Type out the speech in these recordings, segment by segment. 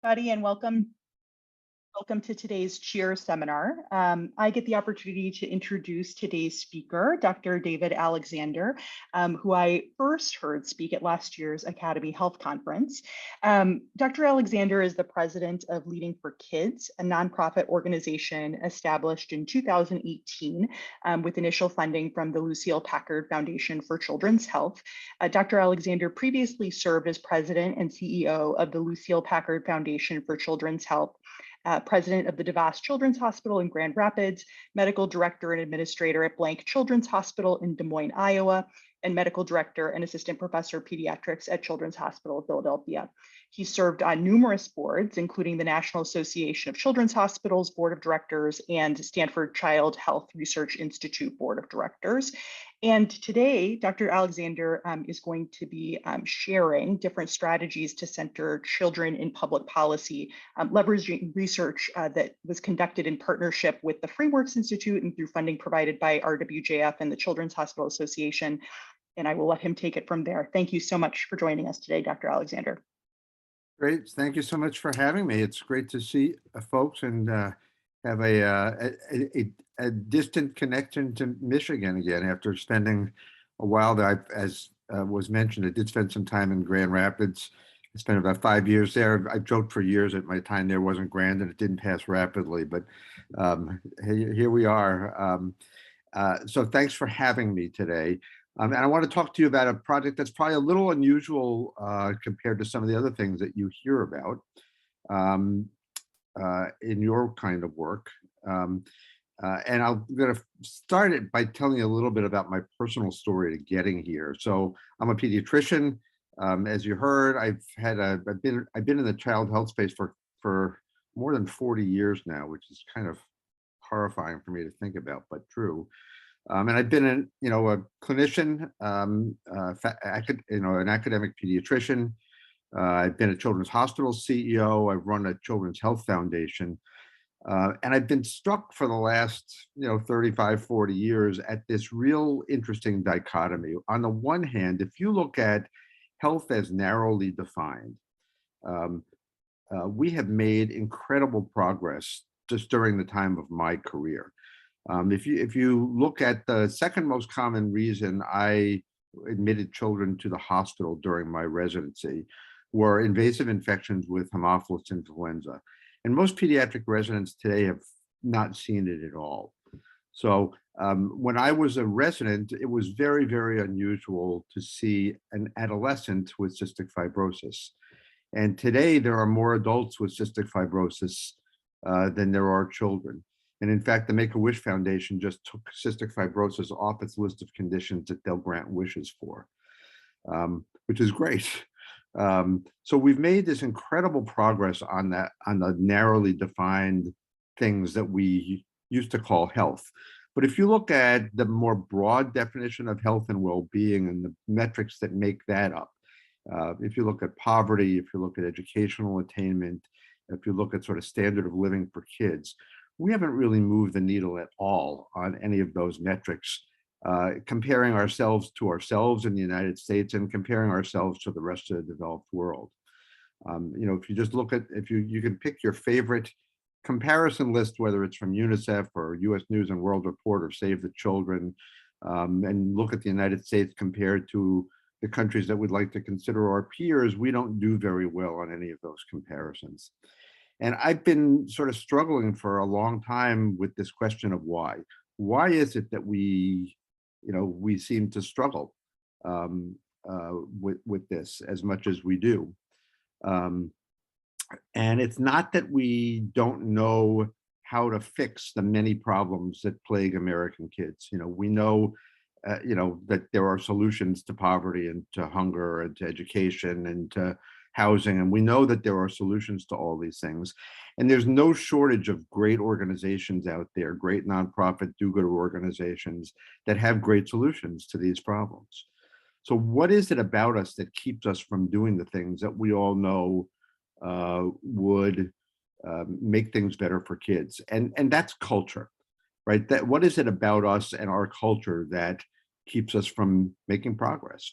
Buddy, and welcome to today's CHEAR seminar. I get the opportunity to introduce today's speaker, Dr. David Alexander, who I first heard speak at last year's Academy Health Conference. Dr. Alexander is the president of Leading for Kids, a nonprofit organization established in 2018 with initial funding from the Lucille Packard Foundation for Children's Health. Dr. Alexander previously served as president and CEO of the Lucille Packard Foundation for Children's Health, president of the DeVos Children's Hospital in Grand Rapids, medical director and administrator at Blank Children's Hospital in Des Moines, Iowa, and medical director and assistant professor of pediatrics at Children's Hospital of Philadelphia. He served on numerous boards, including the National Association of Children's Hospitals Board of Directors and Stanford Child Health Research Institute Board of Directors. And today, Dr. Alexander is going to be sharing different strategies to center children in public policy, leveraging research that was conducted in partnership with the Frameworks Institute and through funding provided by RWJF and the Children's Hospital Association. And I will let him take it from there. Thank you so much for joining us today, Dr. Alexander. Great. Thank you so much for having me. It's great to see folks and have a distant connection to Michigan again after spending a while there. As was mentioned, I did spend some time in Grand Rapids. I spent about 5 years there. I joked for years that my time there wasn't grand and it didn't pass rapidly, but here we are. So thanks for having me today. And I want to talk to you about a project that's probably a little unusual compared to some of the other things that you hear about in your kind of work. And I'm going to start it by telling you a little bit about my personal story to getting here. So I'm a pediatrician. As you heard, I've been in the child health space for more than 40 years now, which is kind of horrifying for me to think about, but true. And I've been a clinician, an academic pediatrician. I've been a children's hospital CEO. I've run a children's health foundation. And I've been struck for the last, 35, 40 years at this real interesting dichotomy. On the one hand, if you look at health as narrowly defined, we have made incredible progress just during the time of my career. If you look at the second most common reason I admitted children to the hospital during my residency were invasive infections with Haemophilus influenza. And most pediatric residents today have not seen it at all. So when I was a resident, it was very, very unusual to see an adolescent with cystic fibrosis. And today there are more adults with cystic fibrosis than there are children. And in fact, the Make-A-Wish Foundation just took cystic fibrosis off its list of conditions that they'll grant wishes for, which is great. So we've made this incredible progress on the narrowly defined things that we used to call health. But if you look at the more broad definition of health and well-being and the metrics that make that up, if you look at poverty, if you look at educational attainment, if you look at sort of standard of living for kids, we haven't really moved the needle at all on any of those metrics, comparing ourselves to ourselves in the United States and comparing ourselves to the rest of the developed world. If you just look at, if you can pick your favorite comparison list, whether it's from UNICEF or US News and World Report or Save the Children, and look at the United States compared to the countries that we'd like to consider our peers, we don't do very well on any of those comparisons. And I've been sort of struggling for a long time with this question of why. Why is it that we seem to struggle with this as much as we do? And it's not that we don't know how to fix the many problems that plague American kids. We know, that there are solutions to poverty and to hunger and to education and to housing. And we know that there are solutions to all these things. And there's no shortage of great organizations out there, great nonprofit do-gooder organizations that have great solutions to these problems. So what is it about us that keeps us from doing the things that we all know would make things better for kids? And that's culture, right? That what is it about us and our culture that keeps us from making progress?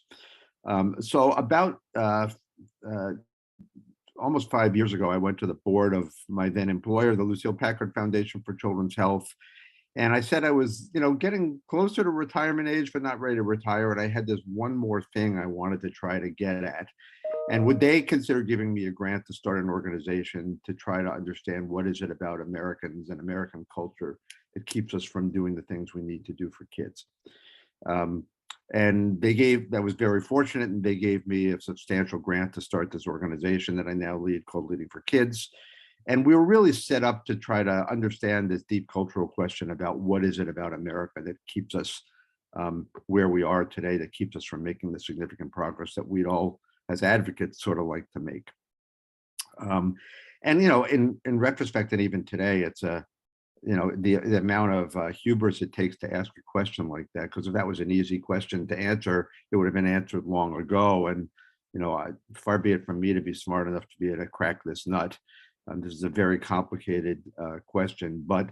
So about almost 5 years ago, I went to the board of my then employer, the Lucille Packard Foundation for Children's Health. And I said I was, getting closer to retirement age, but not ready to retire. And I had this one more thing I wanted to try to get at. And would they consider giving me a grant to start an organization to try to understand what is it about Americans and American culture that keeps us from doing the things we need to do for kids? Um, and that was very fortunate, and they gave me a substantial grant to start this organization that I now lead called Leading for Kids. And we were really set up to try to understand this deep cultural question about what is it about America that keeps us where we are today, that keeps us from making the significant progress that we'd all, as advocates, sort of like to make. Um, and in retrospect, and even today, it's the amount of hubris it takes to ask a question like that. Because if that was an easy question to answer, it would have been answered long ago. And far be it from me to be smart enough to be able to crack this nut. This is a very complicated question, but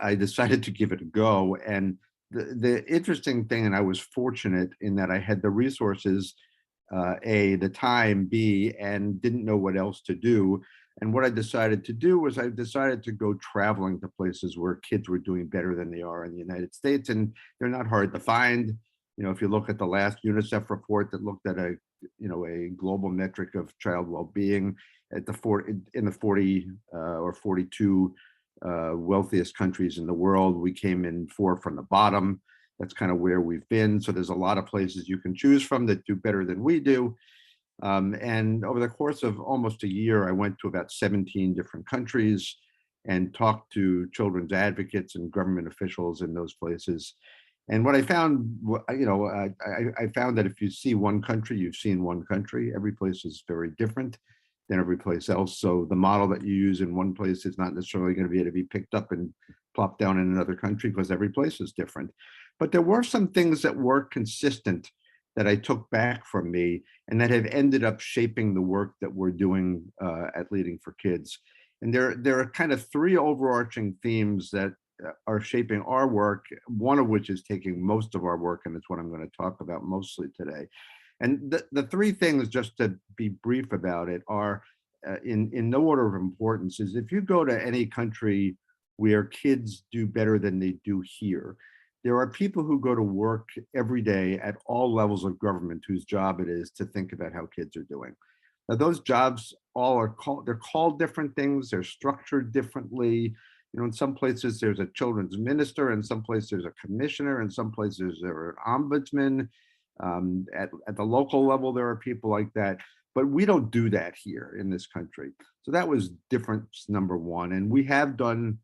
I decided to give it a go. And the interesting thing, and I was fortunate in that I had the resources, A, the time, B, and didn't know what else to do. And what I decided to do was I decided to go traveling to places where kids were doing better than they are in the United States. And they're not hard to find. If you look at the last UNICEF report that looked at a global metric of child well-being in the 40 or 42 wealthiest countries in the world, we came in 4 from the bottom. That's kind of where we've been. So there's a lot of places you can choose from that do better than we do. And over the course of almost a year, I went to about 17 different countries and talked to children's advocates and government officials in those places. And what I found, I found that if you see one country, you've seen one country. Every place is very different than every place else. So the model that you use in one place is not necessarily going to be able to be picked up and plopped down in another country, because every place is different. But there were some things that were consistent that I took back from me and that have ended up shaping the work that we're doing at Leading for Kids. And there are kind of 3 overarching themes that are shaping our work, one of which is taking most of our work, and it's what I'm going to talk about mostly today. And the 3 things, just to be brief about it, are in no order of importance. Is if you go to any country where kids do better than they do here, there are people who go to work every day at all levels of government whose job it is to think about how kids are doing. Now, those jobs they're called different things, they're structured differently. In some places there's a children's minister, in some places there's a commissioner, in some places there are an ombudsman. At the local level, there are people like that, but we don't do that here in this country. So that was difference number 1. And we have done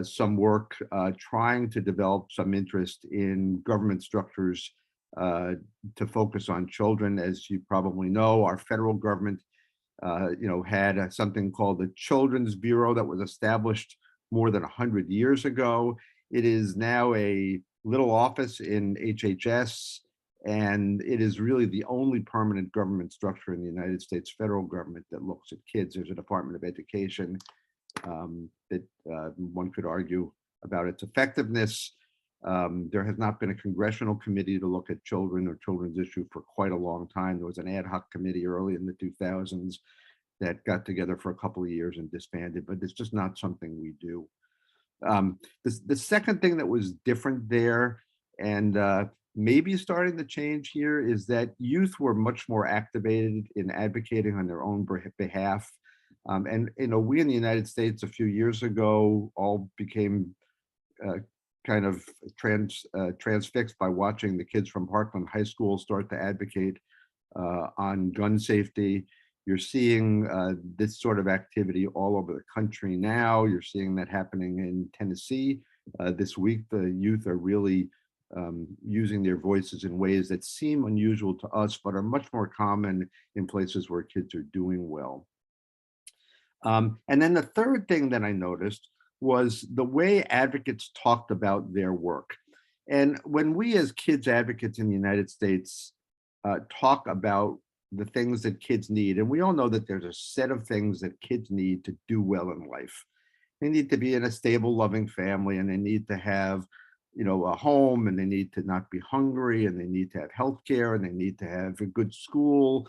some work trying to develop some interest in government structures to focus on children. As you probably know, our federal government, had something called the Children's Bureau that was established more than 100 years ago. It is now a little office in HHS, and it is really the only permanent government structure in the United States federal government that looks at kids. There's a Department of Education that one could argue about its effectiveness. There has not been a congressional committee to look at children or children's issue for quite a long time. There was an ad hoc committee early in the 2000s that got together for a couple of years and disbanded, but it's just not something we do. The second thing that was different there, and maybe starting to change here, is that youth were much more activated in advocating on their own behalf. And we in the United States a few years ago all became kind of transfixed by watching the kids from Parkland High School start to advocate on gun safety. You're seeing this sort of activity all over the country now. You're seeing that happening in Tennessee. This week, the youth are really using their voices in ways that seem unusual to us, but are much more common in places where kids are doing well. And then the third thing that I noticed was the way advocates talked about their work. And when we as kids advocates in the United States talk about the things that kids need, and we all know that there's a set of things that kids need to do well in life. They need to be in a stable, loving family, and they need to have, a home, and they need to not be hungry, and they need to have health care, and they need to have a good school.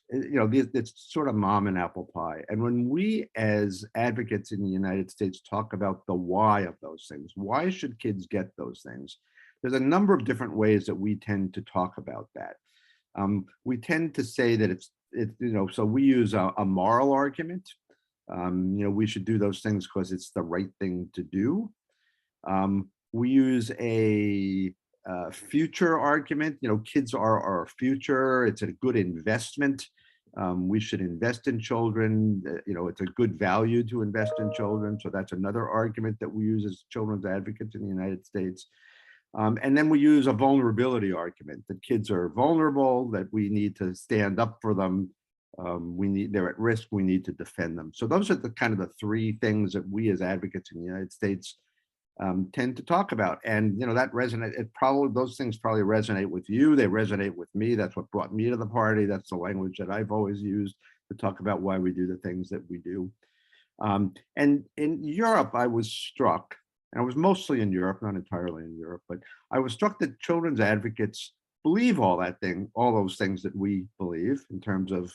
it's sort of mom and apple pie. And when we as advocates in the United States talk about the why of those things, why should kids get those things? There's a number of different ways that we tend to talk about that. We tend to say that so we use a moral argument. We should do those things because it's the right thing to do. We use a future argument. Kids are our future. It's a good investment. We should invest in children. It's a good value to invest in children. So that's another argument that we use as children's advocates in the United States. And then we use a vulnerability argument that kids are vulnerable, that we need to stand up for them. They're at risk. We need to defend them. So those are the kind of the three things that we as advocates in the United States tend to talk about. And that those things probably resonate with you. They resonate with me. That's what brought me to the party. That's the language that I've always used to talk about why we do the things that we do. And in Europe, I was struck, and I was mostly in Europe, not entirely in Europe, but I was struck that children's advocates believe all those things that we believe in terms of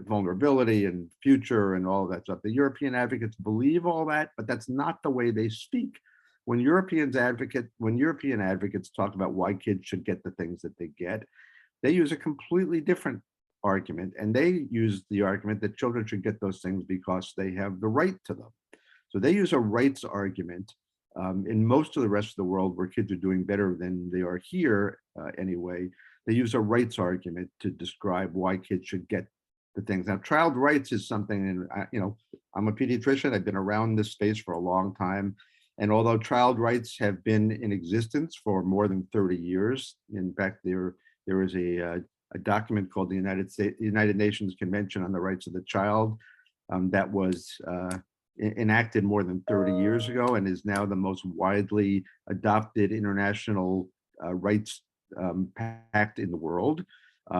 vulnerability and future and all of that stuff. The European advocates believe all that, but that's not the way they speak. When European advocates talk about why kids should get the things that they get, they use a completely different argument, and they use the argument that children should get those things because they have the right to them. So they use a rights argument. In most of the rest of the world, where kids are doing better than they are here anyway, they use a rights argument to describe why kids should get the things. Now, child rights is something, and I'm a pediatrician. I've been around this space for a long time. And although child rights have been in existence for more than 30 years, in fact, there is a document called the United Nations Convention on the Rights of the Child that was enacted more than 30 years ago and is now the most widely adopted international rights pact in the world.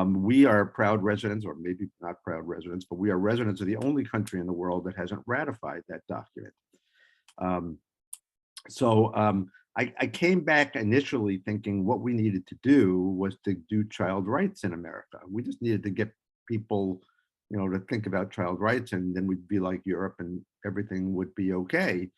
We are proud residents, or maybe not proud residents, but we are residents of the only country in the world that hasn't ratified that document. I came back initially thinking what we needed to do was to do child rights in America. We just needed to get people, to think about child rights, and then we'd be like Europe and everything would be okay.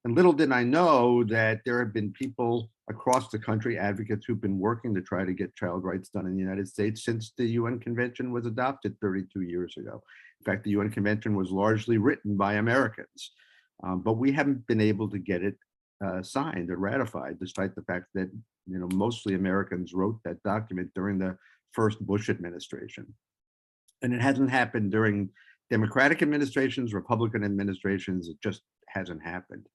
And little did I know that there have been people across the country, advocates who've been working to try to get child rights done in the United States since the UN Convention was adopted 32 years ago. In fact, the UN Convention was largely written by Americans, but we haven't been able to get it signed or ratified, despite the fact that mostly Americans wrote that document during the first Bush administration. And it hasn't happened during Democratic administrations, Republican administrations. It just hasn't happened.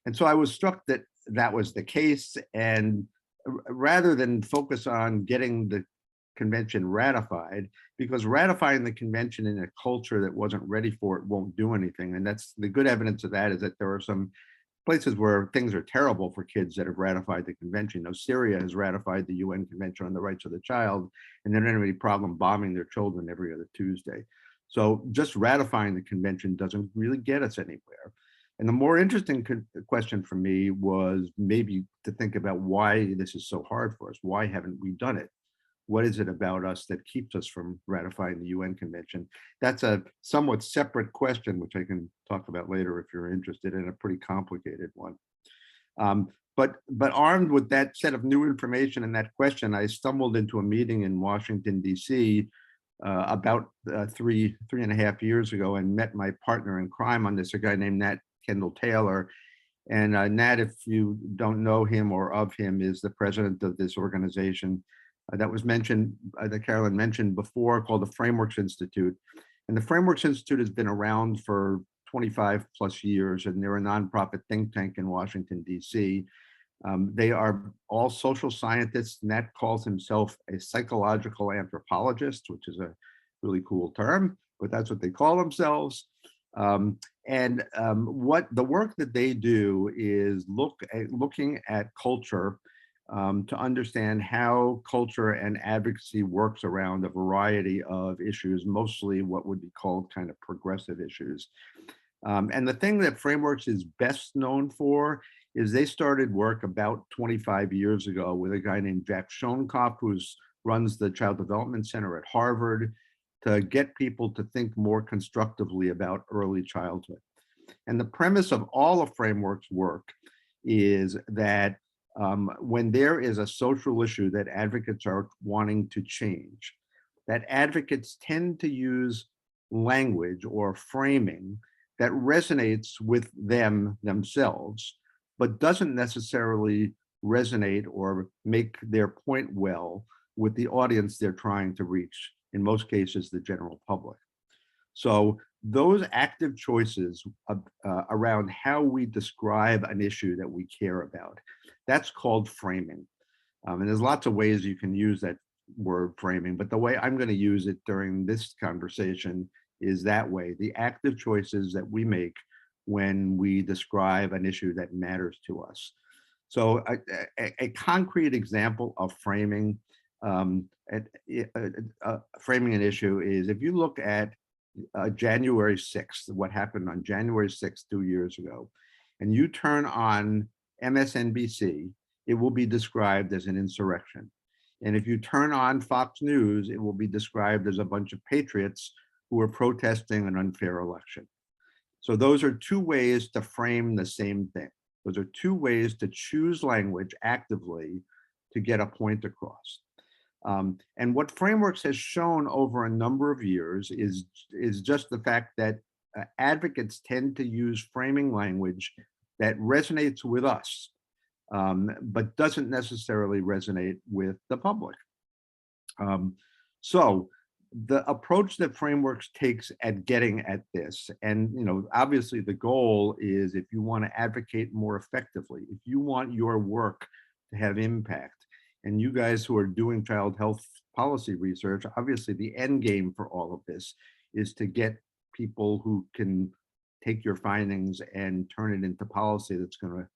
And so I was struck that that was the case. And rather than focus on getting the convention ratified, because ratifying the convention in a culture that wasn't ready for it won't do anything. And that's the good evidence of that, is that there are some places where things are terrible for kids that have ratified the convention. Syria has ratified the UN Convention on the Rights of the Child, and they don't have any problem bombing their children every other Tuesday. So just ratifying the convention doesn't really get us anywhere. And the more interesting question for me was maybe to think about why this is so hard for us. Why haven't we done it? What is it about us that keeps us from ratifying the UN Convention? That's a somewhat separate question, which I can talk about later if you're interested in, a pretty complicated one. But armed with that set of new information and that question, I stumbled into a meeting in Washington, D.C. About 3.5 years ago, and met my partner in crime on this, a guy named Nat Kendall Taylor. And Nat, if you don't know him or of him, is the president of this organization that was mentioned, that Carolyn mentioned before, called the Frameworks Institute. And the Frameworks Institute has been around for 25 plus years, and they're a nonprofit think tank in Washington, D.C. They are all social scientists. Nat calls himself a psychological anthropologist, which is a really cool term, but that's what they call themselves. What the work that they do is looking at culture to understand how culture and advocacy works around a variety of issues, mostly what would be called kind of progressive issues. And the thing that Frameworks is best known for is they started work about 25 years ago with a guy named Jack Schoenkoff, who's runs the Child Development Center at Harvard, to get people to think more constructively about early childhood. And the premise of all of Framework's work is that when there is a social issue that advocates are wanting to change, that advocates tend to use language or framing that resonates with them themselves, but doesn't necessarily resonate or make their point well with the audience they're trying to reach, in most cases, the general public. So those active choices around how we describe an issue that we care about, that's called framing. And there's lots of ways you can use that word framing, but the way I'm going to use it during this conversation is that way, the active choices that we make when we describe an issue that matters to us. So a concrete example of framing, framing an issue is if you look at January 6th, what happened on January 6th, 2 years ago, and you turn on MSNBC, it will be described as an insurrection. And if you turn on Fox News, it will be described as a bunch of patriots who are protesting an unfair election. So those are two ways to frame the same thing. Those are two ways to choose language actively to get a point across. And what Frameworks has shown over a number of years is just the fact that advocates tend to use framing language that resonates with us, but doesn't necessarily resonate with the public. So the approach that Frameworks takes at getting at this, and obviously the goal is, if you want to advocate more effectively, if you want your work to have impact, and you guys who are doing child health policy research, obviously the end game for all of this is to get people who can take your findings and turn it into policy that's going to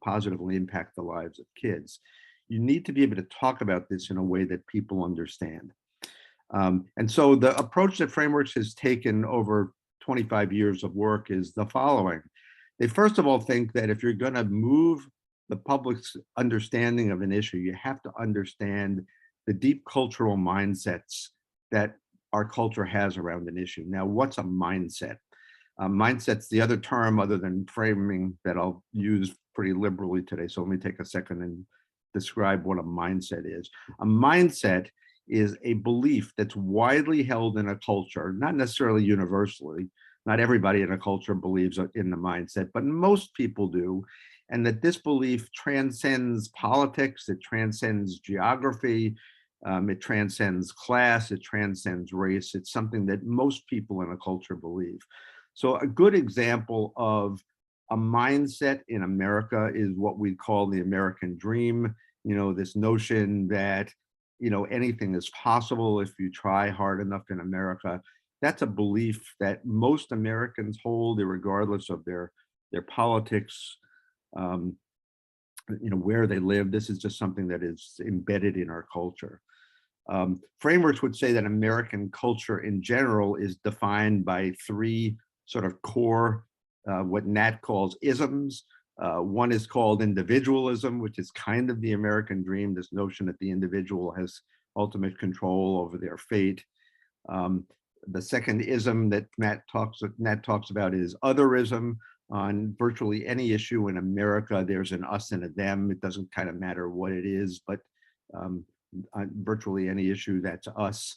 positively impact the lives of kids. You need to be able to talk about this in a way that people understand. And so the approach that Frameworks has taken over 25 years of work is the following. They first of all think that if you're going to move the public's understanding of an issue, you have to understand the deep cultural mindsets that our culture has around an issue. Now, what's a mindset? Mindset's the other term other than framing that I'll use pretty liberally today. So let me take a second and describe what a mindset is. A mindset is a belief that's widely held in a culture, not necessarily universally. Not everybody in a culture believes in the mindset, but most people do. And that this belief transcends politics, it transcends geography, it transcends class, it transcends race. It's something that most people in a culture believe. So a good example of a mindset in America is what we call the American dream. This notion that, anything is possible if you try hard enough in America. That's a belief that most Americans hold, regardless of their politics, where they live. This is just something that is embedded in our culture. Frameworks would say that American culture in general is defined by three sort of core, what Nat calls isms. One is called individualism, which is kind of the American dream, this notion that the individual has ultimate control over their fate. The second ism that Nat talks about is otherism. On virtually any issue in America, there's an us and a them. It doesn't kind of matter what it is, but on virtually any issue, that's us.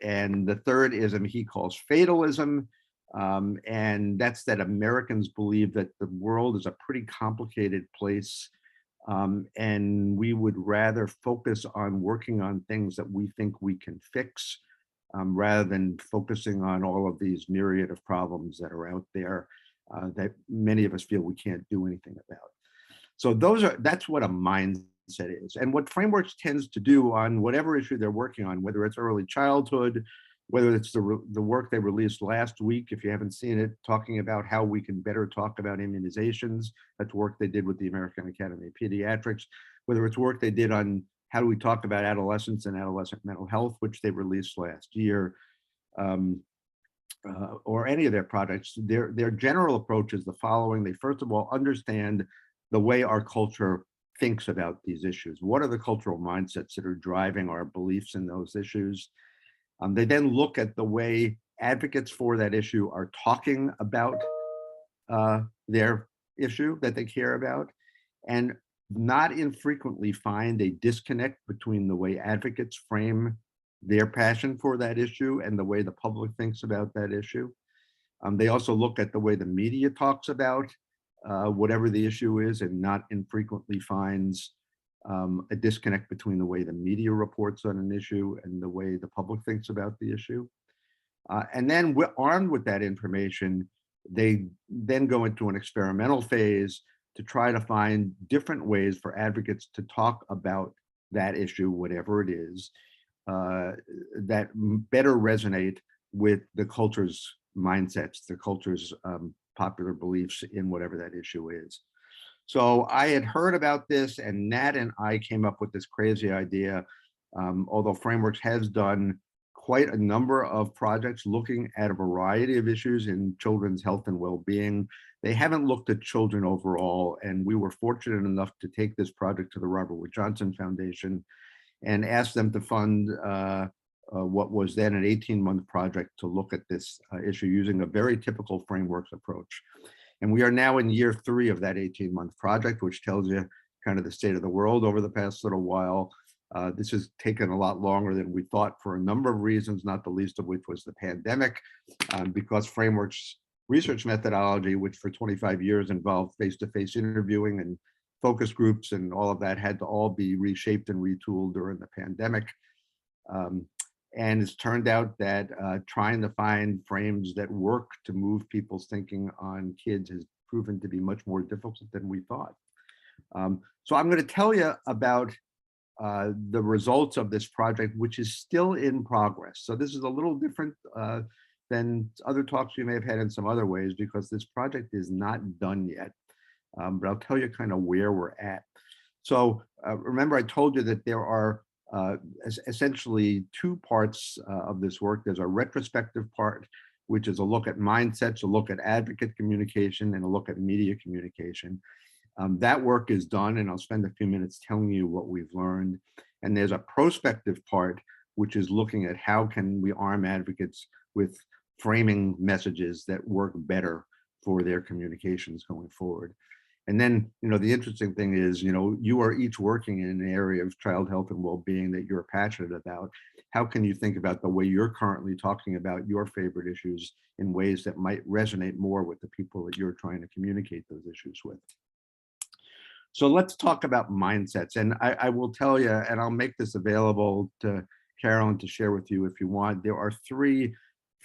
And the third ism he calls fatalism. And that's that Americans believe that the world is a pretty complicated place. And we would rather focus on working on things that we think we can fix, rather than focusing on all of these myriad of problems that are out there that many of us feel we can't do anything about. So that's what a mindset is. And what Frameworks tends to do on whatever issue they're working on, whether it's early childhood, whether it's the work they released last week, if you haven't seen it, talking about how we can better talk about immunizations. That's work they did with the American Academy of Pediatrics. Whether it's work they did on how do we talk about adolescence and adolescent mental health, which they released last year, or any of their projects, their general approach is the following. They first of all understand the way our culture thinks about these issues. What are the cultural mindsets that are driving our beliefs in those issues? They then look at the way advocates for that issue are talking about their issue that they care about, and not infrequently find a disconnect between the way advocates frame their passion for that issue and the way the public thinks about that issue. They also look at the way the media talks about whatever the issue is, and not infrequently finds a disconnect between the way the media reports on an issue and the way the public thinks about the issue. And then armed with that information, they then go into an experimental phase to try to find different ways for advocates to talk about that issue, whatever it is, uh, that better resonate with the culture's mindsets, the culture's popular beliefs in whatever that issue is. So I had heard about this, and Nat and I came up with this crazy idea. Although Frameworks has done quite a number of projects looking at a variety of issues in children's health and well-being, they haven't looked at children overall. And we were fortunate enough to take this project to the Robert Wood Johnson Foundation and ask them to fund what was then an 18-month project to look at this issue using a very typical Frameworks approach. And we are now in year 3 of that 18-month project, which tells you kind of the state of the world over the past little while. This has taken a lot longer than we thought for a number of reasons, not the least of which was the pandemic, because Frameworks research methodology, which for 25 years involved face-to-face interviewing and focus groups and all of that, had to all be reshaped and retooled during the pandemic. And it's turned out that trying to find frames that work to move people's thinking on kids has proven to be much more difficult than we thought. So I'm going to tell you about the results of this project, which is still in progress. So this is a little different than other talks we may have had in some other ways, because this project is not done yet. But I'll tell you kind of where we're at. So remember, I told you that there are essentially 2 parts of this work. There's a retrospective part, which is a look at mindsets, a look at advocate communication, and a look at media communication. That work is done, and I'll spend a few minutes telling you what we've learned. And there's a prospective part, which is looking at how can we arm advocates with framing messages that work better for their communications going forward. And then, the interesting thing is, you are each working in an area of child health and well-being that you're passionate about. How can you think about the way you're currently talking about your favorite issues in ways that might resonate more with the people that you're trying to communicate those issues with? So let's talk about mindsets. And I will tell you, and I'll make this available to Carolyn to share with you if you want, there are 3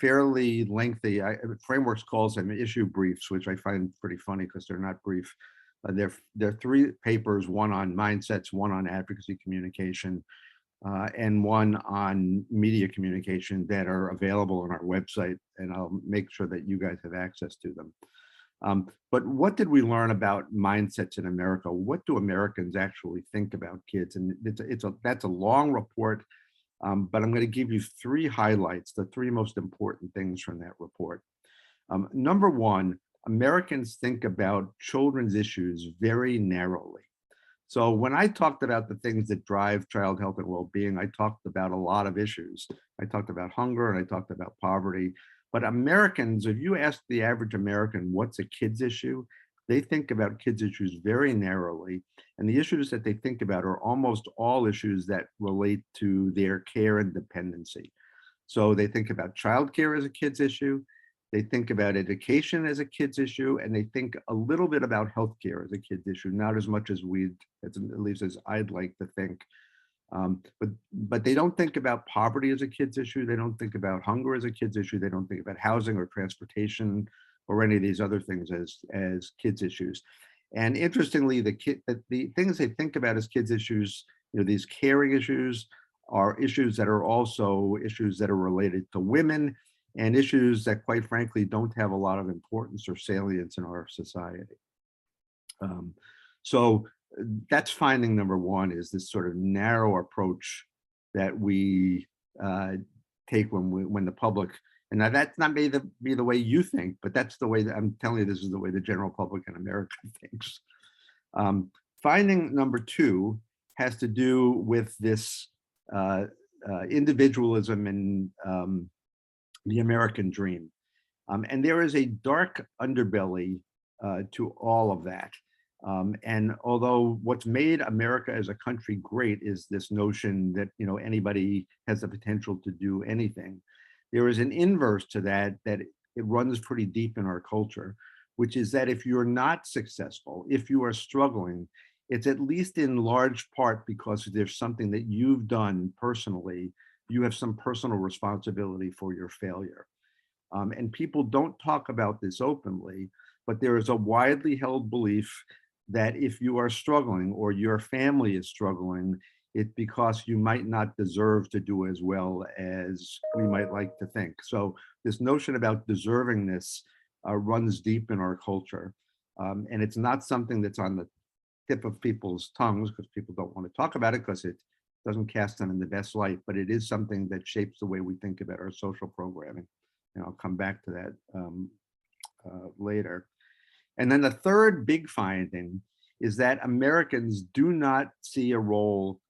fairly lengthy, Frameworks calls them issue briefs, which I find pretty funny because they're not brief. They're 3 papers, one on mindsets, one on advocacy communication, and one on media communication, that are available on our website, and I'll make sure that you guys have access to them. But what did we learn about mindsets in America? What do Americans actually think about kids? And that's a long report, but I'm going to give you 3 highlights, the 3 most important things from that report. Number 1, Americans think about children's issues very narrowly. So when I talked about the things that drive child health and well-being, I talked about a lot of issues. I talked about hunger and I talked about poverty. But Americans, if you ask the average American what's a kid's issue, they think about kids' issues very narrowly. And the issues that they think about are almost all issues that relate to their care and dependency. So they think about childcare as a kid's issue. They think about education as a kid's issue, and they think a little bit about healthcare as a kid's issue, not as much as at least as I'd like to think. But they don't think about poverty as a kid's issue. They don't think about hunger as a kid's issue. They don't think about housing or transportation or any of these other things as kids' issues. And interestingly, the things they think about as kids' issues, these caring issues, are issues that are also issues that are related to women, and issues that, quite frankly, don't have a lot of importance or salience in our society. So that's finding number 1, is this sort of narrow approach that we take when the public, and now that's not be the way you think, but that's the way that I'm telling you, this is the way the general public in America thinks. Finding number two has to do with this individualism and the American dream. And there is a dark underbelly to all of that. And although what's made America as a country great is this notion that anybody has the potential to do anything, there is an inverse to that, that it runs pretty deep in our culture, which is that if you're not successful, if you are struggling, it's at least in large part because there's something that you've done personally. You have some personal responsibility for your failure. And people don't talk about this openly, but there is a widely held belief that if you are struggling or your family is struggling, it's because you might not deserve to do as well as we might like to think. So this notion about deservingness runs deep in our culture. And it's not something that's on the tip of people's tongues because people don't want to talk about it because it doesn't cast them in the best light, but it is something that shapes the way we think about our social programming. And I'll come back to that later. And then the third big finding is that Americans do not see a role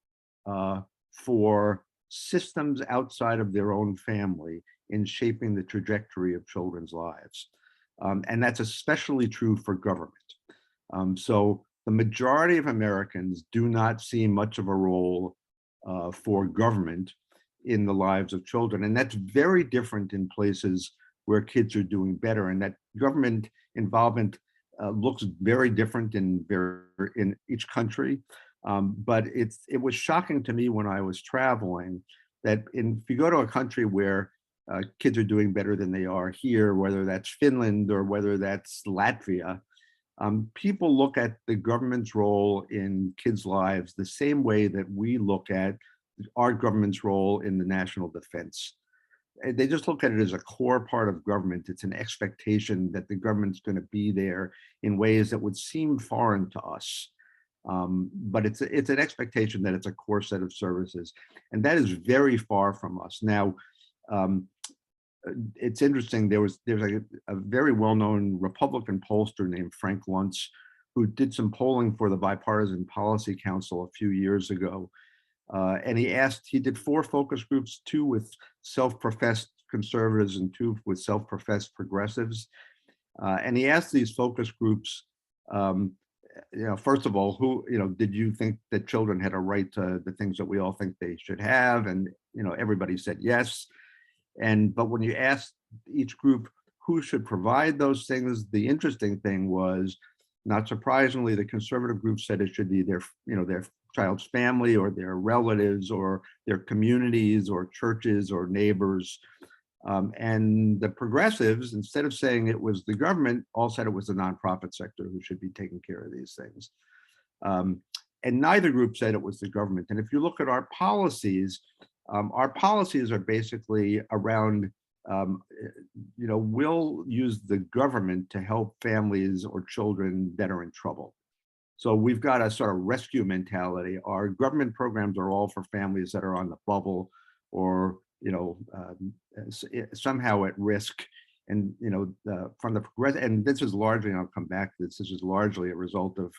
for systems outside of their own family in shaping the trajectory of children's lives. And that's especially true for government. So the majority of Americans do not see much of a role for government in the lives of children. And that's very different in places where kids are doing better. And that government involvement looks very different in each country. But it was shocking to me when I was traveling that if you go to a country where kids are doing better than they are here, whether that's Finland or whether that's Latvia, people look at the government's role in kids' lives the same way that we look at our government's role in the national defense. They just look at it as a core part of government. It's an expectation that the government's going to be there in ways that would seem foreign to us. But it's an expectation that it's a core set of services. And that is very far from us. Now, it's interesting, there's a very well-known Republican pollster named Frank Luntz, who did some polling for the Bipartisan Policy Council a few years ago. And he did 4 focus groups, 2 with self-professed conservatives and 2 with self-professed progressives. And he asked these focus groups, first of all, did you think that children had a right to the things that we all think they should have? And, everybody said yes. But when you asked each group who should provide those things, the interesting thing was, not surprisingly, the conservative group said it should be their child's family or their relatives or their communities or churches or neighbors. And the progressives, instead of saying it was the government, all said it was the nonprofit sector who should be taking care of these things. And neither group said it was the government. And if you look at our policies are basically around, we'll use the government to help families or children that are in trouble. So we've got a sort of rescue mentality. Our government programs are all for families that are on the bubble or, somehow at risk. And, from the progressive, and this is largely, and I'll come back to this, this is largely a result of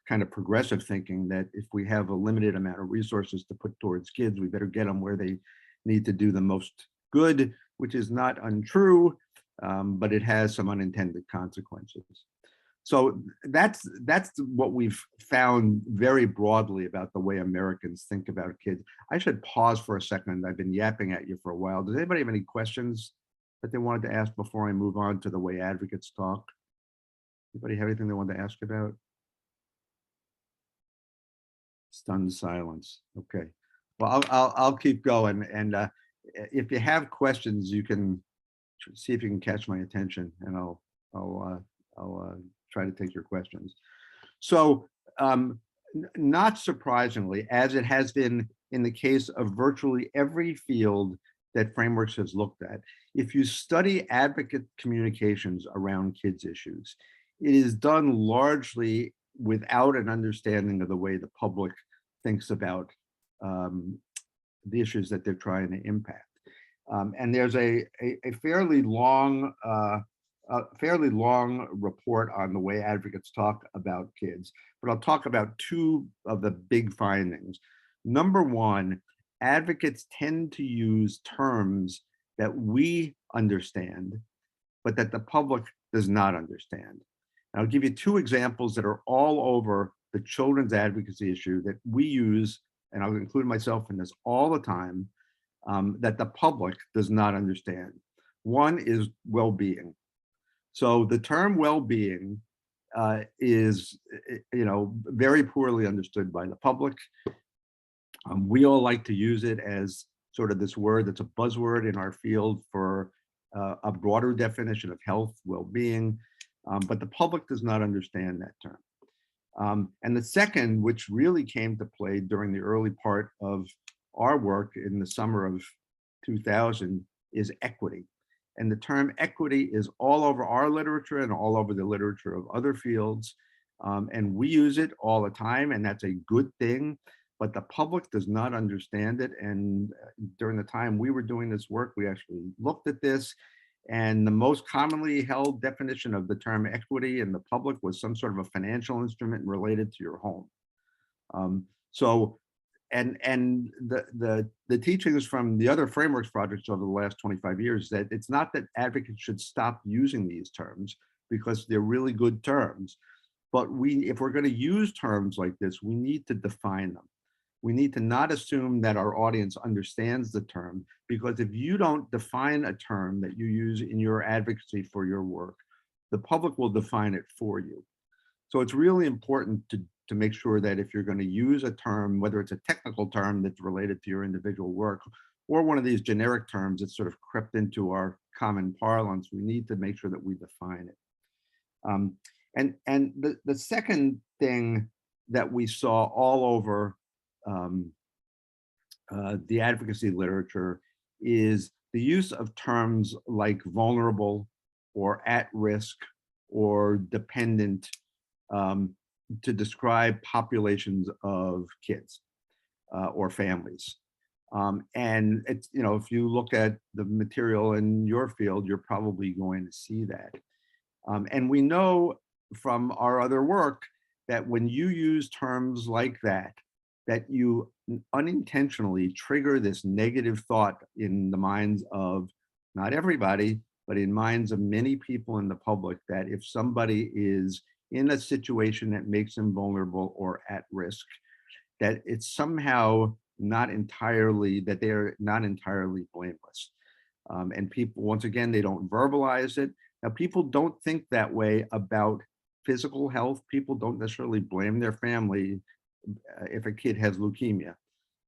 kind of progressive thinking that if we have a limited amount of resources to put towards kids, we better get them where they need to do the most good, which is not untrue, but it has some unintended consequences. So that's what we've found very broadly about the way Americans think about kids. I should pause for a second. I've been yapping at you for a while. Does anybody have any questions that they wanted to ask before I move on to the way advocates talk? Anybody have anything they wanted to ask about? Stunned silence. Okay. Well, I'll keep going. And if you have questions, you can see if you can catch my attention, and I'll try to take your questions. So, not surprisingly, as it has been in the case of virtually every field that Frameworks has looked at, if you study advocate communications around kids' issues, it is done largely without an understanding of the way the public thinks about the issues that they're trying to impact. And there's a fairly long a fairly long report on the way advocates talk about kids, but I'll talk about two of the big findings. Number one, advocates tend to use terms that we understand, but that the public does not understand. And I'll give you two examples that are all over the children's advocacy issue that we use, and I'll include myself in this all the time, that the public does not understand. One is well-being. So the term well-being is, very poorly understood by the public. We all like to use it as sort of this word that's a buzzword in our field for a broader definition of health, well-being, but the public does not understand that term. And the second, which really came to play during the early part of our work in the summer of 2000, is equity. And the term equity is all over our literature and all over the literature of other fields. And we use it all the time, and that's a good thing, but the public does not understand it. And during the time we were doing this work, we actually looked at this, and the most commonly held definition of the term equity in the public was some sort of a financial instrument related to your home. So, and the teachings from the other frameworks projects over the last 25 years, that it's not that advocates should stop using these terms, because they're really good terms. But if we're going to use terms like this, we need to define them. We need to not assume that our audience understands the term, because if you don't define a term that you use in your advocacy for your work, the public will define it for you. So it's really important to make sure that if you're going to use a term, whether it's a technical term that's related to your individual work, or one of these generic terms that sort of crept into our common parlance, we need to make sure that we define it. And the second thing that we saw all over the advocacy literature is the use of terms like vulnerable or at risk or dependent to describe populations of kids or families. And it's, if you look at the material in your field, you're probably going to see that. And we know from our other work that when you use terms like that, that you unintentionally trigger this negative thought in the minds of not everybody, but in minds of many people in the public, that if somebody is in a situation that makes them vulnerable or at risk, that it's somehow not entirely, that they're not entirely blameless. And people, once again, they don't verbalize it. Now, people don't think that way about physical health. People don't necessarily blame their family if a kid has leukemia.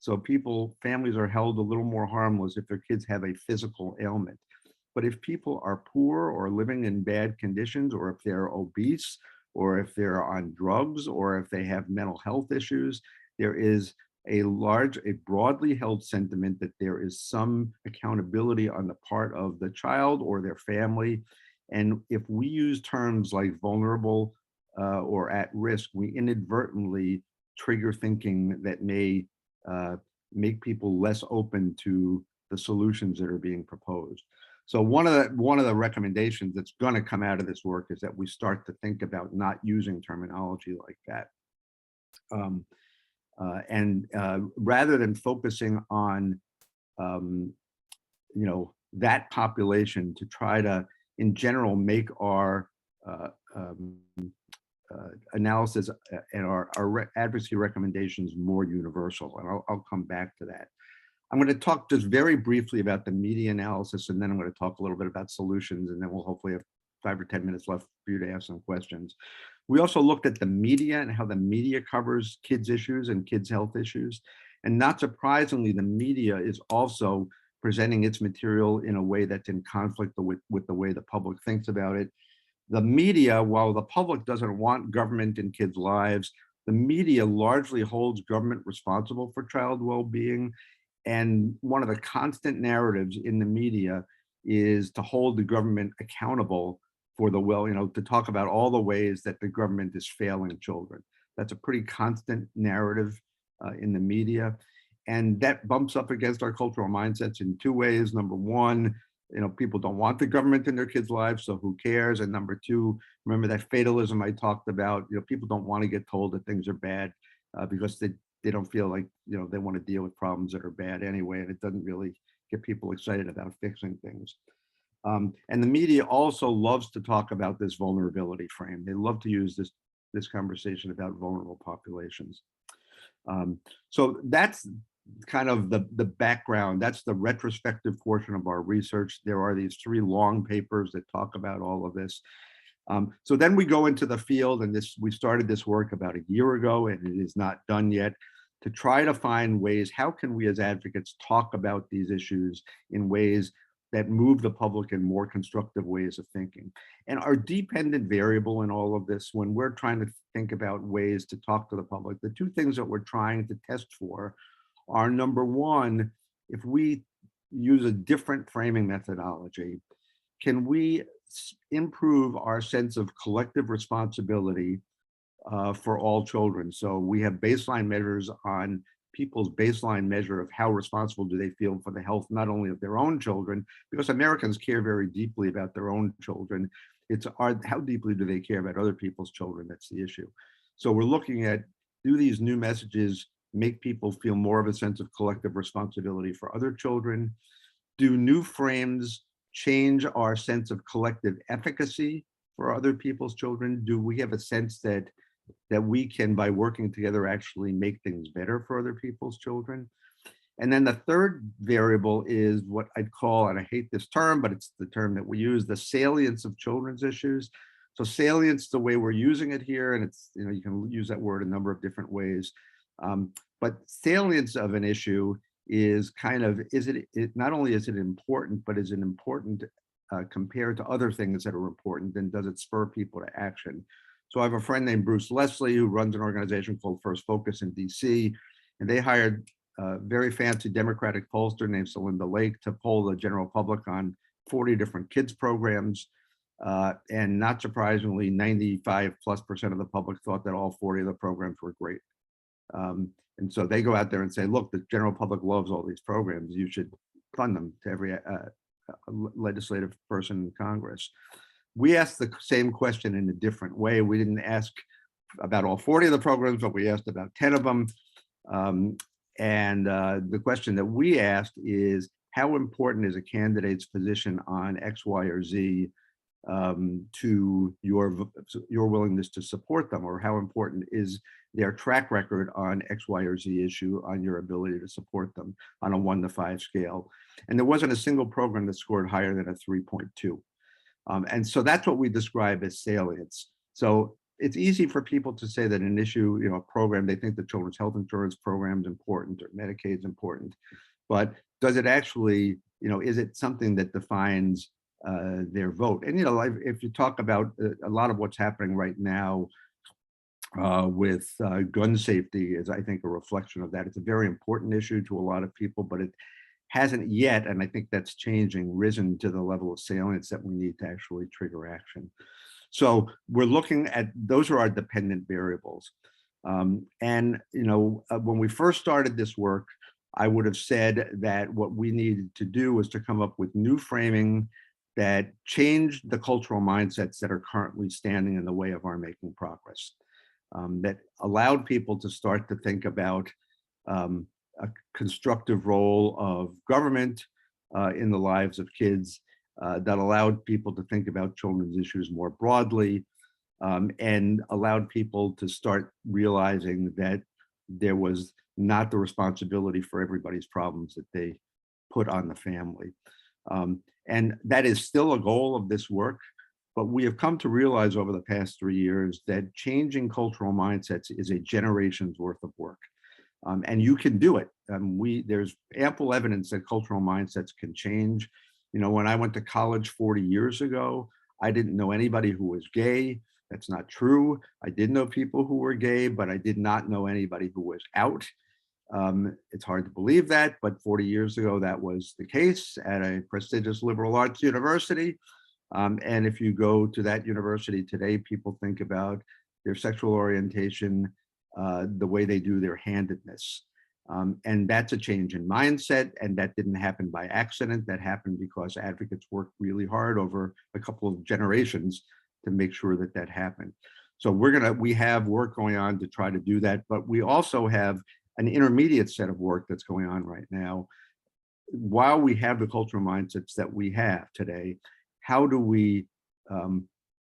So families are held a little more harmless if their kids have a physical ailment. But if people are poor or living in bad conditions, or if they're obese, or if they're on drugs, or if they have mental health issues, there is a broadly held sentiment that there is some accountability on the part of the child or their family. And if we use terms like vulnerable or at risk, we inadvertently trigger thinking that may make people less open to the solutions that are being proposed. So one of the recommendations that's going to come out of this work is that we start to think about not using terminology like that. Rather than focusing on, that population, to try to, in general, make our analysis and our advocacy recommendations more universal. And I'll come back to that. I'm going to talk just very briefly about the media analysis, and then I'm going to talk a little bit about solutions, and then we'll hopefully have 5 or 10 minutes left for you to ask some questions. We also looked at the media and how the media covers kids' issues and kids' health issues. And not surprisingly, the media is also presenting its material in a way that's in conflict with the way the public thinks about it. The media, while the public doesn't want government in kids' lives, the media largely holds government responsible for child well-being. And one of the constant narratives in the media is to hold the government accountable for to talk about all the ways that the government is failing children. That's a pretty constant narrative in the media. And that bumps up against our cultural mindsets in 2 ways. Number one, people don't want the government in their kids' lives, so who cares? And number two, remember that fatalism I talked about. People don't want to get told that things are bad because they don't feel like they want to deal with problems that are bad anyway, and it doesn't really get people excited about fixing things. And the media also loves to talk about this vulnerability frame. They love to use this conversation about vulnerable populations. So that's kind of the background. That's the retrospective portion of our research. There are these 3 long papers that talk about all of this. So then we go into the field, and we started this work about a year ago, and it is not done yet, to try to find ways, how can we as advocates talk about these issues in ways that move the public in more constructive ways of thinking. And our dependent variable in all of this, when we're trying to think about ways to talk to the public, the 2 things that we're trying to test for are, number one, if we use a different framing methodology, can we improve our sense of collective responsibility for all children? So we have baseline measures on people's baseline measure of how responsible do they feel for the health, not only of their own children, because Americans care very deeply about their own children. It's how deeply do they care about other people's children? That's the issue. So we're looking at, do these new messages make people feel more of a sense of collective responsibility for other children? Do new frames change our sense of collective efficacy for other people's children? Do we have a sense that we can, by working together, actually make things better for other people's children? And then the third variable is what I'd call, and I hate this term, but it's the term that we use, the salience of children's issues. So salience, the way we're using it here, and it's, you can use that word a number of different ways. But salience of an issue is kind of, not only is it important, but is it important compared to other things that are important, and does it spur people to action? So I have a friend named Bruce Leslie who runs an organization called First Focus in DC, and they hired a very fancy Democratic pollster named Celinda Lake to poll the general public on 40 different kids programs. And not surprisingly, 95+% of the public thought that all 40 of the programs were great. And so they go out there and say, look, the general public loves all these programs. You should fund them to every legislative person in Congress. We asked the same question in a different way. We didn't ask about all 40 of the programs, but we asked about 10 of them. The question that we asked is, how important is a candidate's position on X, Y, or Z to your willingness to support them, or how important is their track record on X, Y, or Z issue on your ability to support them on a 1 to 5 scale? And there wasn't a single program that scored higher than a 3.2. And so that's what we describe as salience. So it's easy for people to say that an issue, a program, they think the children's health insurance program is important or Medicaid is important, but does it actually, is it something that defines their vote? And, if you talk about a lot of what's happening right now with gun safety is, I think, a reflection of that. It's a very important issue to a lot of people, but it hasn't yet, and I think that's changing, risen to the level of salience that we need to actually trigger action. So we're looking at, those are our dependent variables. When we first started this work, I would have said that what we needed to do was to come up with new framing that changed the cultural mindsets that are currently standing in the way of our making progress, that allowed people to start to think about a constructive role of government in the lives of kids, that allowed people to think about children's issues more broadly, and allowed people to start realizing that there was not the responsibility for everybody's problems that they put on the family. And that is still a goal of this work, but we have come to realize over the past 3 years that changing cultural mindsets is a generation's worth of work. And you can do it. There's ample evidence that cultural mindsets can change. When I went to college 40 years ago, I didn't know anybody who was gay. That's not true. I did know people who were gay, but I did not know anybody who was out. It's hard to believe that, but 40 years ago, that was the case at a prestigious liberal arts university. And if you go to that university today, people think about their sexual orientation the way they do their handedness. And that's a change in mindset, and that didn't happen by accident. That happened because advocates worked really hard over a couple of generations to make sure that that happened. So we have work going on to try to do that, but we also have an intermediate set of work that's going on right now. While we have the cultural mindsets that we have today, how do we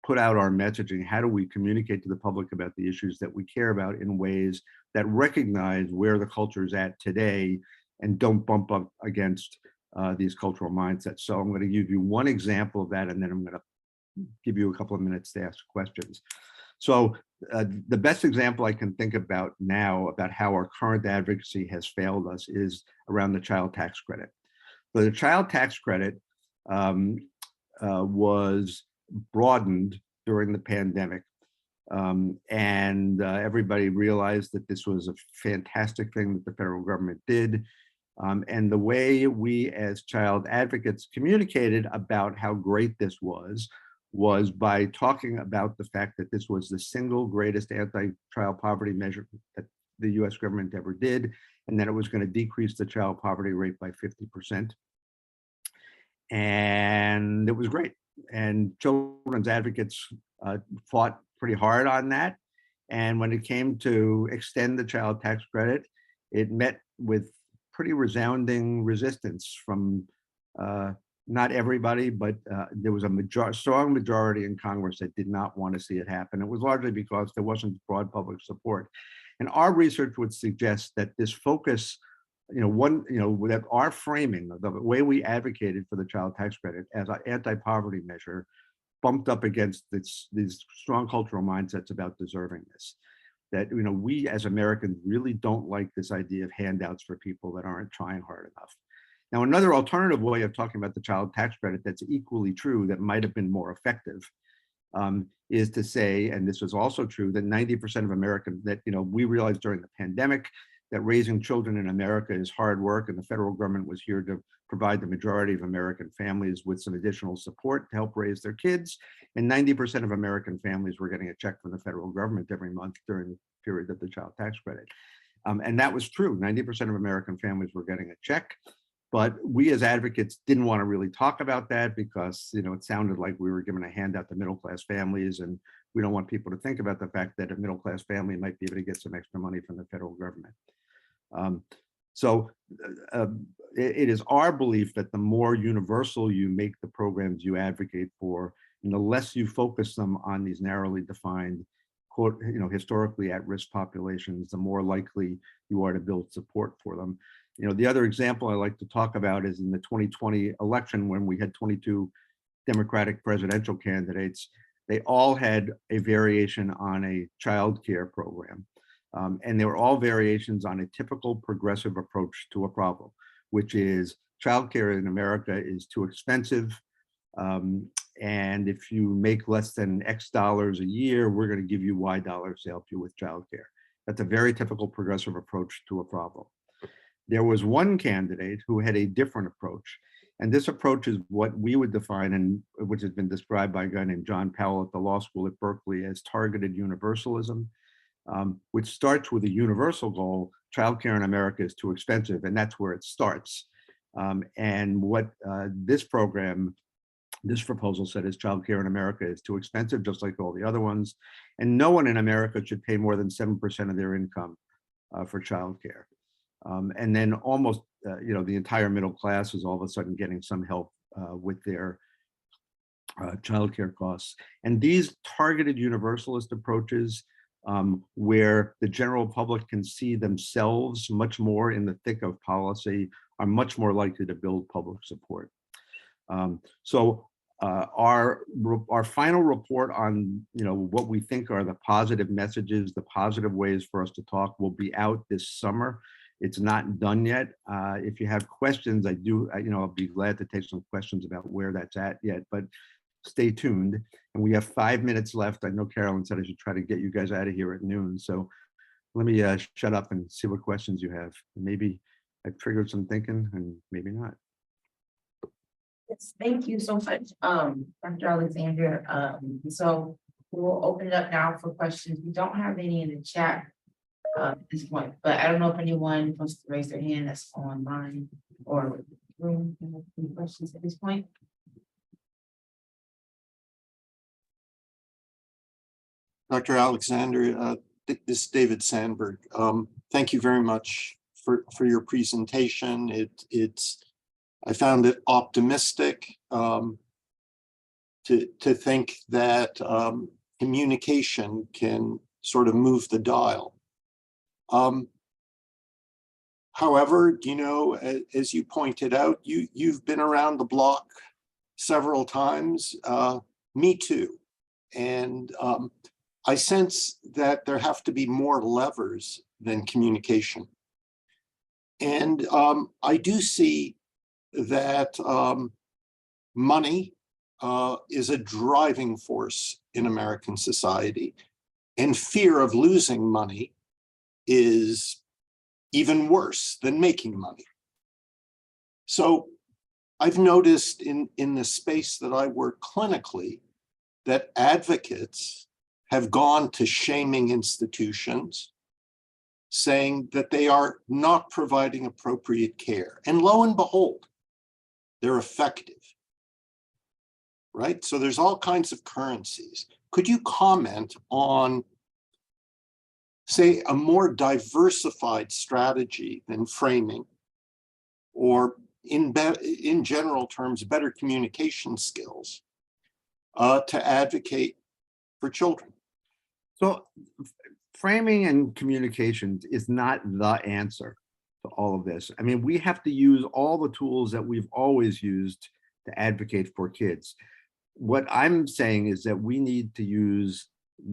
put out our messaging? How do we communicate to the public about the issues that we care about in ways that recognize where the culture is at today and don't bump up against these cultural mindsets? So I'm going to give you one example of that, and then I'm going to give you a couple of minutes to ask questions. So the best example I can think about now about how our current advocacy has failed us is around the child tax credit. So the child tax credit was broadened during the pandemic. And everybody realized that this was a fantastic thing that the federal government did. And the way we as child advocates communicated about how great this was by talking about the fact that this was the single greatest anti-child poverty measure that the US government ever did, and that it was going to decrease the child poverty rate by 50%. And it was great. And children's advocates fought pretty hard on that. And when it came to extend the child tax credit, it met with pretty resounding resistance from not everybody, but there was a strong majority in Congress that did not want to see it happen. It was largely because there wasn't broad public support. And our research would suggest that this focus, that our framing, the way we advocated for the child tax credit as an anti-poverty measure, bumped up against these strong cultural mindsets about deserving this. That we as Americans really don't like this idea of handouts for people that aren't trying hard enough. Now, another alternative way of talking about the child tax credit that's equally true, that might have been more effective, is to say, and this was also true, that 90% of Americans, that we realized during the pandemic that raising children in America is hard work, and the federal government was here to provide the majority of American families with some additional support to help raise their kids. And 90% of American families were getting a check from the federal government every month during the period of the child tax credit. And that was true. 90% of American families were getting a check. But we as advocates didn't want to really talk about that because it sounded like we were giving a handout to middle-class families, and we don't want people to think about the fact that a middle-class family might be able to get some extra money from the federal government. It is our belief that the more universal you make the programs you advocate for, and the less you focus them on these narrowly defined, quote, historically at-risk populations, the more likely you are to build support for them. The other example I like to talk about is in the 2020 election, when we had 22 Democratic presidential candidates. They all had a variation on a child care program. And they were all variations on a typical progressive approach to a problem, which is childcare in America is too expensive. And if you make less than X dollars a year, we're going to give you Y dollars to help you with childcare. That's a very typical progressive approach to a problem. There was one candidate who had a different approach. And this approach is what we would define, and which has been described by a guy named John Powell at the law school at Berkeley as targeted universalism. Which starts with a universal goal. Childcare in America is too expensive, and that's where it starts. And what this proposal said is childcare in America is too expensive, just like all the other ones. And no one in America should pay more than 7% of their income for childcare. And then almost, the entire middle class is all of a sudden getting some help with their childcare costs. And these targeted universalist approaches, where the general public can see themselves much more in the thick of policy, are much more likely to build public support. Our final report on what we think are the positive messages, the positive ways for us to talk, will be out this summer. It's not done yet. If you have questions, I'll be glad to take some questions about where that's at yet, but stay tuned. And we have 5 minutes left. I know Carolyn said I should try to get you guys out of here at noon. So let me shut up and see what questions you have. Maybe I've triggered some thinking and maybe not. Yes, thank you so much, Dr. Alexander. So we'll open it up now for questions. We don't have any in the chat at this point, but I don't know if anyone wants to raise their hand that's online or room. Any questions at this point? Dr. Alexander, this is David Sandberg. Thank you very much for your presentation. I found it optimistic to think that communication can sort of move the dial. However, you know, as you pointed out, you've been around the block several times. Me too. And I sense that there have to be more levers than communication. And I do see that money is a driving force in American society, and fear of losing money is even worse than making money. So I've noticed in the space that I work clinically that advocates have gone to shaming institutions, saying that they are not providing appropriate care. And lo and behold, they're effective, right? So there's all kinds of currencies. Could you comment on, say, a more diversified strategy than framing, or in general terms, better communication skills to advocate for children? So framing and communications is not the answer to all of this. I mean, we have to use all the tools that we've always used to advocate for kids. What I'm saying is that we need to use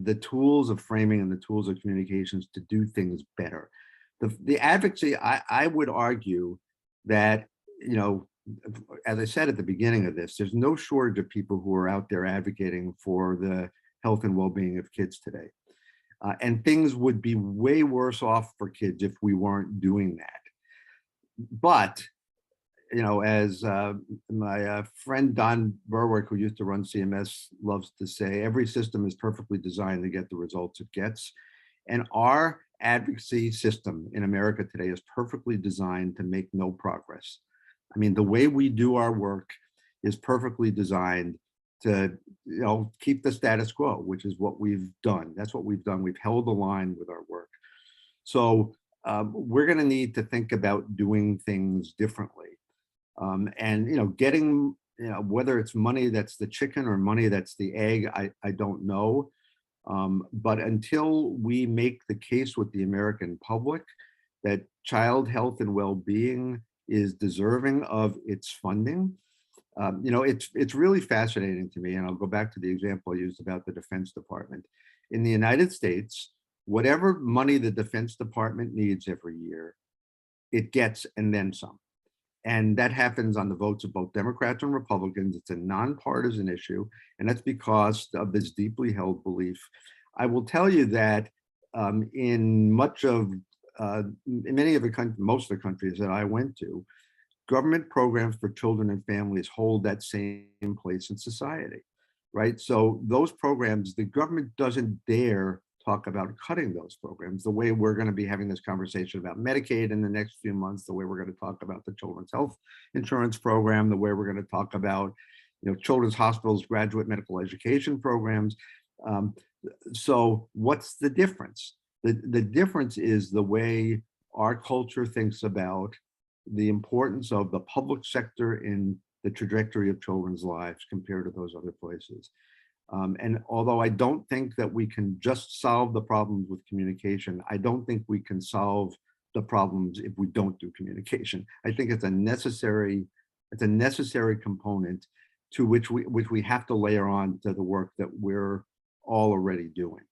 the tools of framing and the tools of communications to do things better. The advocacy, I would argue that, you know, as I said at the beginning of this, there's no shortage of people who are out there advocating for the health and well-being of kids today. And things would be way worse off for kids if we weren't doing that. But, you know, as my friend Don Berwick, who used to run CMS, loves to say, every system is perfectly designed to get the results it gets. And our advocacy system in America today is perfectly designed to make no progress. I mean, the way we do our work is perfectly designed to, you know, keep the status quo, which is what we've done. That's what we've done. We've held the line with our work. So we're going to need to think about doing things differently. And, you know, getting, you know, whether it's money that's the chicken or money that's the egg, I don't know. But until we make the case with the American public that child health and well-being is deserving of its funding, you know, it's really fascinating to me. And I'll go back to the example I used about the Defense Department. In the United States, whatever money the Defense Department needs every year, it gets and then some. And that happens on the votes of both Democrats and Republicans. It's a nonpartisan issue, and that's because of this deeply held belief. I will tell you that in much of, in many of the countries, most of the countries that I went to, government programs for children and families hold that same place in society, right? So those programs, the government doesn't dare talk about cutting those programs the way we're going to be having this conversation about Medicaid in the next few months, the way we're going to talk about the children's health insurance program, the way we're going to talk about, you know, children's hospitals, graduate medical education programs. So what's the difference? The difference is the way our culture thinks about the importance of the public sector in the trajectory of children's lives compared to those other places. And although I don't think that we can just solve the problems with communication, I don't think we can solve the problems if we don't do communication. I think it's a necessary component to which we have to layer on to the work that we're all already doing.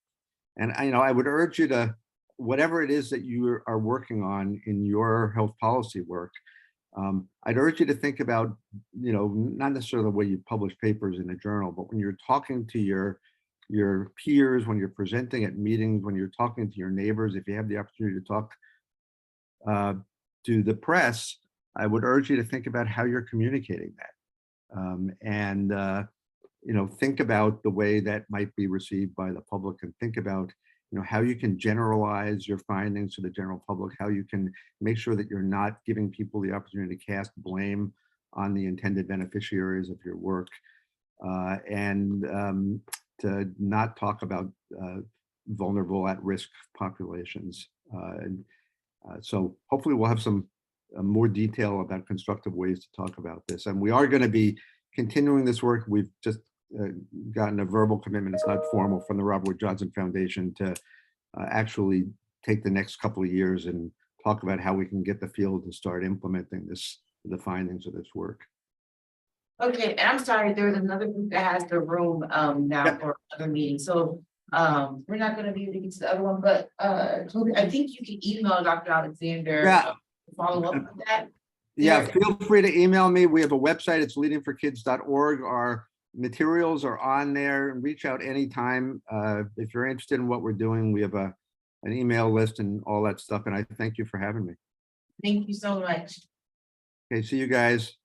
And you know, I would urge you to, whatever it is that you are working on in your health policy work, I'd urge you to think about, you know, not necessarily the way you publish papers in a journal, but when you're talking to your peers, when you're presenting at meetings, when you're talking to your neighbors, if you have the opportunity to talk to the press, I would urge you to think about how you're communicating that. You know, think about the way that might be received by the public, and think about how you can generalize your findings to the general public, how you can make sure that you're not giving people the opportunity to cast blame on the intended beneficiaries of your work, and to not talk about vulnerable at-risk populations. So hopefully we'll have some more detail about constructive ways to talk about this. And we are going to be continuing this work. We've just gotten a verbal commitment, it's not formal, from the Robert Wood Johnson Foundation to actually take the next couple of years and talk about how we can get the field to start implementing the findings of this work. Okay, and I'm sorry, there's another group that has the room now Yep. for other meetings, so we're not gonna be able to get to the other one, but Toby, I think you can email Dr. Alexander. Yeah. Follow up with that. Yeah, There- feel free to email me. We have a website, it's leadingforkids.org. Our materials are on there. Reach out anytime. If you're interested in what we're doing, we have an email list and all that stuff. And I thank you for having me. Thank you so much. Okay, see you guys.